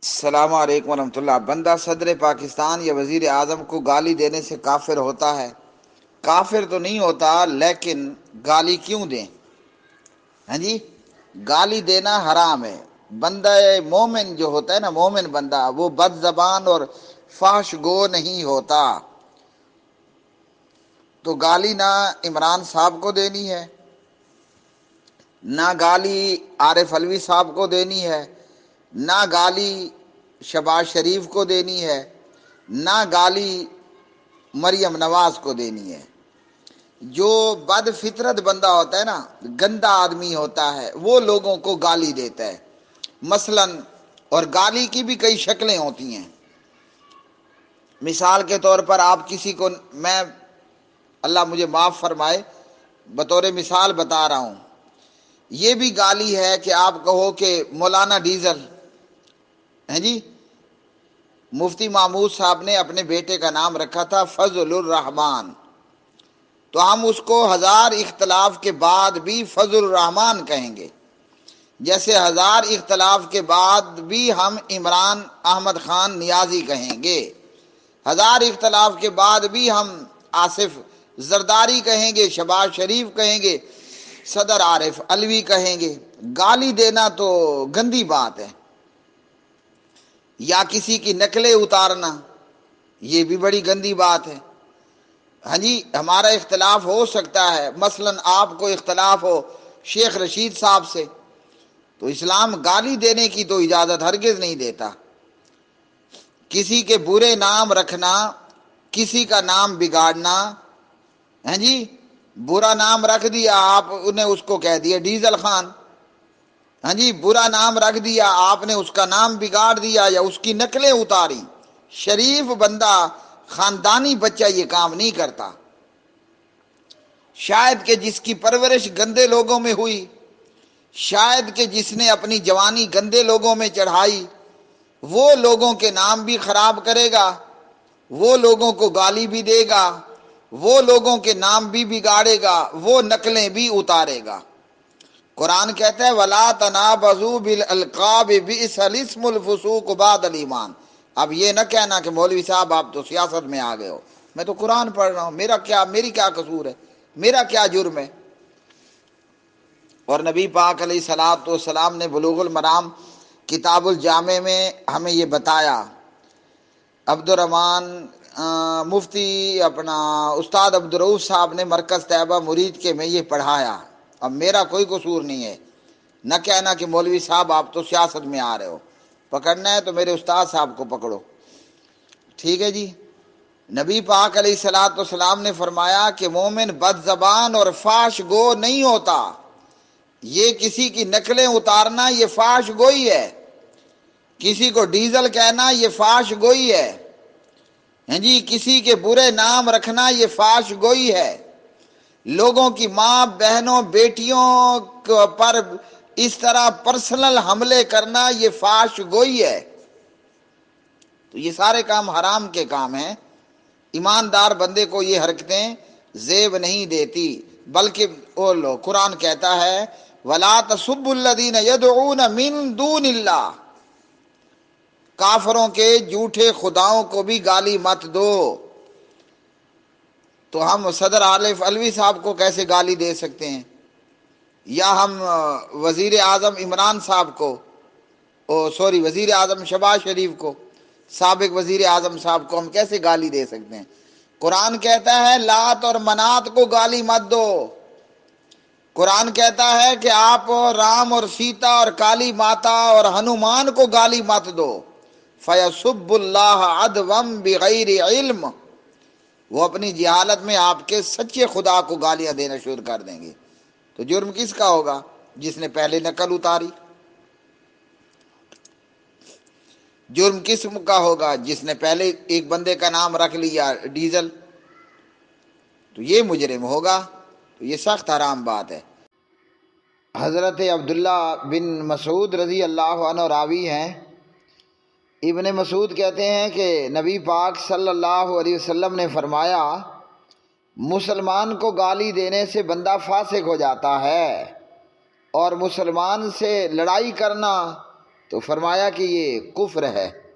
السلام علیکم ورحمۃ اللہ۔ بندہ صدر پاکستان یا وزیر اعظم کو گالی دینے سے کافر ہوتا ہے؟ کافر تو نہیں ہوتا، لیکن گالی کیوں دیں؟ ہاں جی، گالی دینا حرام ہے۔ بندہ مومن جو ہوتا ہے نا، مومن بندہ، وہ بد زبان اور فحش گو نہیں ہوتا۔ تو گالی نہ عمران صاحب کو دینی ہے، نہ گالی عارف علوی صاحب کو دینی ہے، نہ گالی شہباز شریف کو دینی ہے، نہ گالی مریم نواز کو دینی ہے۔ جو بد فطرت بندہ ہوتا ہے نا، گندا آدمی ہوتا ہے، وہ لوگوں کو گالی دیتا ہے مثلا۔ اور گالی کی بھی کئی شکلیں ہوتی ہیں۔ مثال کے طور پر آپ کسی کو، میں اللہ مجھے معاف فرمائے، بطور مثال بتا رہا ہوں، یہ بھی گالی ہے کہ آپ کہو کہ مولانا ڈیزل ہیں جی۔ مفتی محمود صاحب نے اپنے بیٹے کا نام رکھا تھا فضل الرحمان، تو ہم اس کو ہزار اختلاف کے بعد بھی فضل الرحمان کہیں گے، جیسے ہزار اختلاف کے بعد بھی ہم عمران احمد خان نیازی کہیں گے، ہزار اختلاف کے بعد بھی ہم آصف زرداری کہیں گے، شہباز شریف کہیں گے، صدر عارف علوی کہیں گے۔ گالی دینا تو گندی بات ہے، یا کسی کی نقلیں اتارنا، یہ بھی بڑی گندی بات ہے۔ ہاں جی، ہمارا اختلاف ہو سکتا ہے، مثلا آپ کو اختلاف ہو شیخ رشید صاحب سے، تو اسلام گالی دینے کی تو اجازت ہرگز نہیں دیتا۔ کسی کے برے نام رکھنا، کسی کا نام بگاڑنا، ہیں جی، برا نام رکھ دیا آپ نے، اس کو کہہ دیا ڈیزل خان، ہاں جی، برا نام رکھ دیا آپ نے، اس کا نام بگاڑ دیا یا اس کی نقلیں اتاری۔ شریف بندہ، خاندانی بچہ یہ کام نہیں کرتا۔ شاید کہ جس کی پرورش گندے لوگوں میں ہوئی، شاید کہ جس نے اپنی جوانی گندے لوگوں میں چڑھائی، وہ لوگوں کے نام بھی خراب کرے گا، وہ لوگوں کو گالی بھی دے گا، وہ لوگوں کے نام بھی بگاڑے گا، وہ نقلیں بھی اتارے گا۔ قرآن کہتا ہے وَلَا تَنَابَزُوا بِالْأَلْقَابِ بِئْسَ الِاسْمُ الْفُسُوقُ بَعْدَ الْإِیمَانِ۔ اب یہ نہ کہنا کہ مولوی صاحب آپ تو سیاست میں آ گئے ہو، میں تو قرآن پڑھ رہا ہوں، میری کیا قصور ہے، میرا کیا جرم ہے۔ اور نبی پاک علیہ الصلوۃ والسلام نے بلوغ المرام کتاب الجامع میں ہمیں یہ بتایا۔ عبد الرحمن مفتی اپنا استاد عبدالرؤوف صاحب نے مرکز طیبہ مرید کے میں یہ پڑھایا۔ اب میرا کوئی قصور نہیں ہے، نہ کہنا کہ مولوی صاحب آپ تو سیاست میں آ رہے ہو، پکڑنا ہے تو میرے استاد صاحب کو پکڑو، ٹھیک ہے جی۔ نبی پاک علیہ الصلوۃ والسلام نے فرمایا کہ مومن بد زبان اور فحش گو نہیں ہوتا۔ یہ کسی کی نقلیں اتارنا یہ فحش گوئی ہے، کسی کو ڈیزل کہنا یہ فحش گوئی ہے، ہیں جی، کسی کے برے نام رکھنا یہ فحش گوئی ہے، لوگوں کی ماں بہنوں بیٹیوں پر اس طرح پرسنل حملے کرنا یہ فحش گوئی ہے۔ تو یہ سارے کام حرام کے کام ہیں۔ ایماندار بندے کو یہ حرکتیں زیب نہیں دیتی، بلکہ قرآن کہتا ہے وَلَا تَسُبُّوا الَّذِينَ يَدْعُونَ مِن دُونِ اللَّهِ، کافروں کے جھوٹے خداؤں کو بھی گالی مت دو۔ تو ہم صدر عارف علوی صاحب کو کیسے گالی دے سکتے ہیں، یا ہم وزیر اعظم عمران صاحب کو، وزیر اعظم شہباز شریف کو، سابق وزیر اعظم صاحب کو ہم کیسے گالی دے سکتے ہیں؟ قرآن کہتا ہے لات اور منات کو گالی مت دو۔ قرآن کہتا ہے کہ آپ رام اور سیتا اور کالی ماتا اور ہنومان کو گالی مت دو۔ فَيَسُبُّ اللَّهَ عَدْوًا بِغَيْرِ عِلْمٍ، وہ اپنی جہالت میں آپ کے سچے خدا کو گالیاں دینا شروع کر دیں گے۔ تو جرم کس کا ہوگا؟ جس نے پہلے نقل اتاری۔ جرم کس کا ہوگا؟ جس نے پہلے ایک بندے کا نام رکھ لیا ڈیزل، تو یہ مجرم ہوگا۔ تو یہ سخت حرام بات ہے۔ حضرت عبداللہ بن مسعود رضی اللہ عنہ راوی ہیں، ابن مسعود کہتے ہیں کہ نبی پاک صلی اللہ علیہ وسلم نے فرمایا مسلمان کو گالی دینے سے بندہ فاسق ہو جاتا ہے، اور مسلمان سے لڑائی کرنا تو فرمایا کہ یہ کفر ہے۔